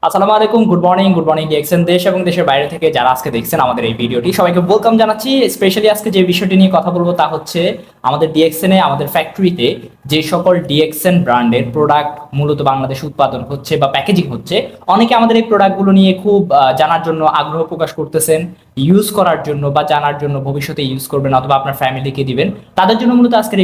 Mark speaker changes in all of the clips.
Speaker 1: আসসালামু আলাইকুম, good morning DXN দেশ এবং দেশের বাইরে থেকে যারা আজকে দেখছেন আমাদের এই ভিডিওটি, সবাইকে ওয়েলকাম জানাচ্ছি। স্পেশালি আজকে যে বিষয়টি নিয়ে কথা বলবো তা হচ্ছে আমাদের ডিএক্সএন এ আমাদের ফ্যাক্টরিতে যে সকল ডিএক্সএন ব্র্যান্ডের প্রোডাক্ট মূলত বাংলাদেশে উৎপাদন হচ্ছে বা প্যাকেজিং হচ্ছে, অনেকে আমাদের এই প্রোডাক্টগুলো নিয়ে খুব জানার জন্য আগ্রহ প্রকাশ করতেছেন, ইউজ করার জন্য বা জানার জন্য ভবিষ্যতে ইউজ করবেন অথবা আপনার ফ্যামিলিকে দিবেন। তাদের জন্য মূলত আজকের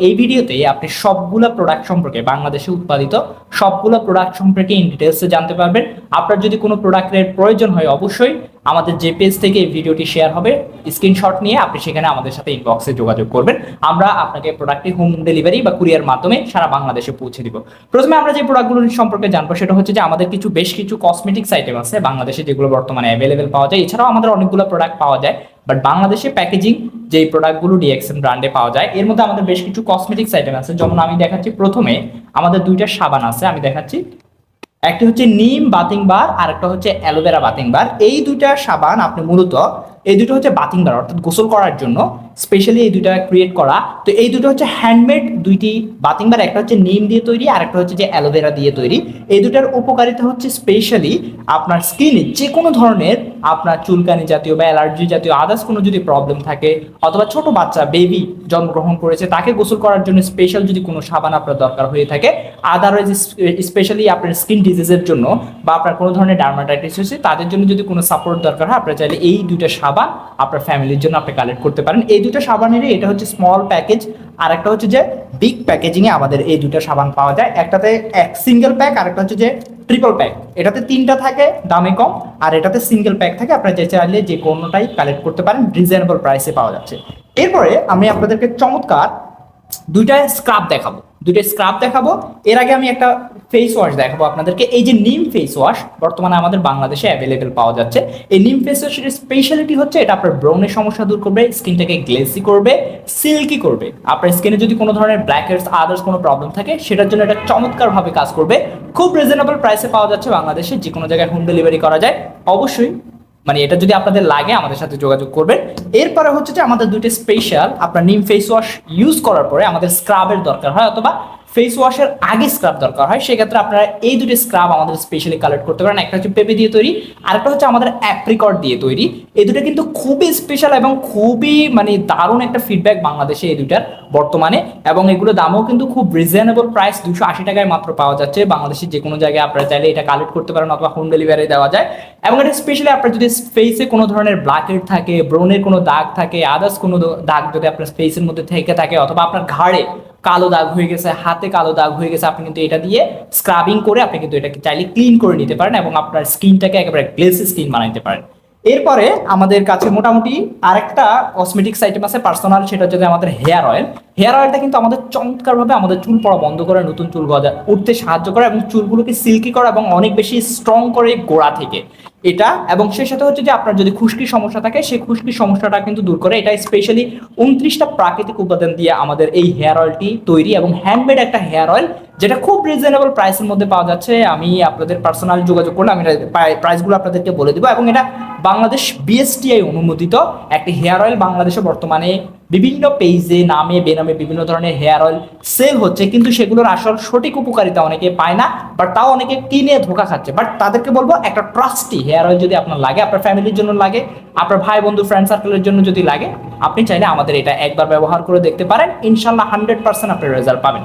Speaker 1: এই ভিডিওতে আপনি সবগুলো প্রোডাক্ট সম্পর্কে, বাংলাদেশে উৎপাদিত সবগুলো প্রোডাক্ট সম্পর্কে ইন ডিটেলসে জানতে পারবেন। আপনার যদি কোনো প্রোডাক্টের প্রয়োজন হয়, অবশ্যই আমাদের যে পেজ থেকে এই ভিডিওটি শেয়ার হবে, স্ক্রিনশট নিয়ে আপনি সেখানে আমাদের সাথে ইনবক্সে যোগাযোগ করবেন। আমরা আপনাকে প্রোডাক্টটি হোম ডেলিভারি বা কুরিয়ার মাধ্যমে সারা বাংলাদেশে পৌঁছে দিব। প্রথমে আমরা যে প্রোডাক্টগুলো সম্পর্কে জানবো সেটা হচ্ছে যে আমাদের বেশ কিছু কসমেটিক্স আইটেম আছে বাংলাদেশে, যেগুলো বর্তমানে অ্যাভেলেবেল পাওয়া যায়। এছাড়াও আমাদের অনেকগুলো প্রোডাক্ট পাওয়া যায়, বাট বাংলাদেশে প্যাকেজিং যে প্রোডাক্টগুলো ডিএক্সএন ব্র্যান্ডে পাওয়া যায়, এর মধ্যে আমাদের বেশ কিছু কসমেটিক্স আইটেম আছে। যেমন আমি দেখাচ্ছি, প্রথমে আমাদের দুইটা সাবান আছে, আমি দেখাচ্ছি। একটা হচ্ছে নিম বাথিং বার আর একটা হচ্ছে অ্যালোভেরা বাথিং বার। এই দুইটা সাবান আপনি মূলত, এই দুটো হচ্ছে বাথিং বার অর্থাৎ গোসল করার জন্য স্পেশালি এই দুইটা ক্রিয়েট করা। তো এই দুটো হচ্ছে হ্যান্ডমেড দুইটি বাথিং বার, একটা হচ্ছে নিম দিয়ে তৈরি আর একটা হচ্ছে যে অ্যালোভেরা দিয়ে তৈরি। এই দুটার উপকারিতা হচ্ছে স্পেশালি আপনার স্কিনে যে কোনো ধরনের আপনার চুলকানি জাতীয় বা অ্যালার্জি জাতীয় আদার্স কোনো যদি প্রবলেম থাকে, অথবা ছোট বাচ্চা বেবি জন্মগ্রহণ করেছে তাকে গোসল করার জন্য স্পেশাল যদি কোনো সাবান আপনার দরকার হয়ে থাকে, আদারওয়াইজ স্পেশালি আপনার স্কিন ডিজিজের জন্য বা আপনার কোনো ধরনের ডার্মাটাইটিস হয়েছে তাদের জন্য যদি কোনো সাপোর্ট দরকার হয়, আপনারা চাইলে এই দুইটা সাবান আপনার ফ্যামিলির জন্য আপনি কালেক্ট করতে পারেন। এই দুটো সাবানেরই এটা হচ্ছে স্মল প্যাকেজ, আর একটা হচ্ছে যে বিগ প্যাকেজিং এ আমাদের এই দুটো সাবান পাওয়া যায়। একটাতে এক সিঙ্গেল প্যাক আর একটা হচ্ছে যে ট্রিপল প্যাক। এটাতে তিনটা থাকে, দামে কম, আর এটাতে সিঙ্গেল প্যাক থাকে। আপনারা যে চাইলে যে কোনোটাই কালেক্ট করতে পারেন, রিজনেবল প্রাইসে পাওয়া যাচ্ছে। এরপরে আমি আপনাদেরকে চমৎকার দুইটা স্ক্রাব দেখাবো, এর আগে আমি একটা ফেস ওয়াশ দেখাবো আপনাদেরকে। এই যে নিম ফেস ওয়াশ বর্তমানে আমাদের বাংলাদেশে অ্যাভেলেবেল পাওয়া যাচ্ছে। এই নিম ফেস ওয়াশের স্পেশালিটি হচ্ছে এটা আপনার ব্রনের সমস্যা দূর করবে, স্কিনটাকে গ্লেসি করবে, সিল্কি করবে। আপনার স্কিনে যদি কোনো ধরনের ব্ল্যাক হেডস আদার্স কোনো প্রবলেম থাকে, সেটার জন্য এটা চমৎকারভাবে কাজ করবে। খুব রিজনেবল প্রাইসে পাওয়া যাচ্ছে বাংলাদেশে, যে কোনো জায়গায় হোম ডেলিভারি করা যায়। অবশ্যই এটা যদি আপনাদের লাগে আমাদের সাথে যোগাযোগ করবেন। এরপরে হচ্ছে যে আমাদের দুইটা স্পেশাল, আপনার নিম ফেস ওয়াশ ইউজ করার পরে আমাদের স্ক্রাবের দরকার হয় অথবা ফেস ওয়াশের আগে স্ক্রাব দরকার হয়, সেক্ষেত্রে আপনারা এই দুটো স্ক্রাব আমাদের স্পেশালি কালেক্ট করতে পারেন। একটা হচ্ছে পেঁপে দিয়ে তৈরি, আরেকটা হচ্ছে আমাদের অ্যাপ্রিকট দিয়ে তৈরি। এই দুটো কিন্তু খুবই স্পেশাল এবং খুবই দারুণ একটা ফিডব্যাক বাংলাদেশে এই দুটার বর্তমানে, এবং এগুলো দামও কিন্তু খুব রিজনেবল প্রাইস, 280 টাকায় মাত্র পাওয়া যাচ্ছে বাংলাদেশের যে কোনো জায়গায়। আপনারা চাইলে এটা কালেক্ট করতে পারেন অথবা হোম ডেলিভারি দেওয়া যায়। এবং এটা স্পেশালি আপনার যদি ফেসে কোনো ধরনের ব্ল্যাকহেড থাকে, ব্রনের কোনো দাগ থাকে, আদার্স কোনো দাগ যদি আপনার ফেসের মধ্যে থেকে থাকে, অথবা আপনার ঘাড়ে কালো দাগ হয়ে গেছে, হাতে কালো দাগ হয়ে গেছে, আপনি কিন্তু এটা দিয়ে স্ক্রাবিং করে আপনি কিন্তু এটাকে চাইলে ক্লিন করে নিতে পারেন এবং আপনার স্কিনটাকে একেবারে গ্লেসি স্কিন বানাইতে পারেন। এরপরে আমাদের কাছে মোটামুটি আরেকটা কসমেটিক্স আইটেম আছে পার্সোনাল, সেটা হচ্ছে আমাদের হেয়ার অয়েল। হেয়ার অয়েলটা কিন্তু আমাদের চমৎকারভাবে আমাদের চুল পড়া বন্ধ করে, নতুন চুল গজা উঠতে সাহায্য করে এবং চুলগুলোকে সিল্কি করে এবং অনেক বেশি স্ট্রং করে গোড়া থেকে এটা। এবং সেই সাথে হচ্ছে যে আপনার যদি খুশকির সমস্যা থাকে, সেই খুশকির সমস্যাটা কিন্তু দূর করে। এটা স্পেশালি 29টা প্রাকৃতিক উপাদান দিয়ে আমাদের এই হেয়ার অয়েলটি তৈরি এবং হ্যান্ডমেড একটা হেয়ার অয়েল, যেটা খুব রিজনেবল প্রাইসের মধ্যে পাওয়া যাচ্ছে। আমি আপনাদের পার্সোনাল যোগাযোগ করলে আমি প্রাইসগুলো আপনাদেরকে বলে দিব। এবং এটা বাংলাদেশ বিএসটিআই অনুমোদিত একটি হেয়ার অয়েল। বাংলাদেশে বর্তমানে বিভিন্ন পেজে নামে বেনামে বিভিন্ন ধরনের হেয়ার অয়েল সেল হচ্ছে, কিন্তু সেগুলোর আসল সঠিক উপকারিতা অনেকে পায় না, বাট তাও অনেকে কিনে ধোকা খাচ্ছে। বাট তাদেরকে বলবো, একটা ট্রাস্টি হেয়ার অয়েল যদি আপনার লাগে, আপনার ফ্যামিলির জন্য লাগে, আপনার ভাই বন্ধু ফ্রেন্ড সার্কেলের জন্য যদি লাগে, আপনি চাইলে আমাদের এটা একবার ব্যবহার করে দেখতে পারেন। ইনশাল্লাহ 100% আপনি রেজাল্ট পাবেন।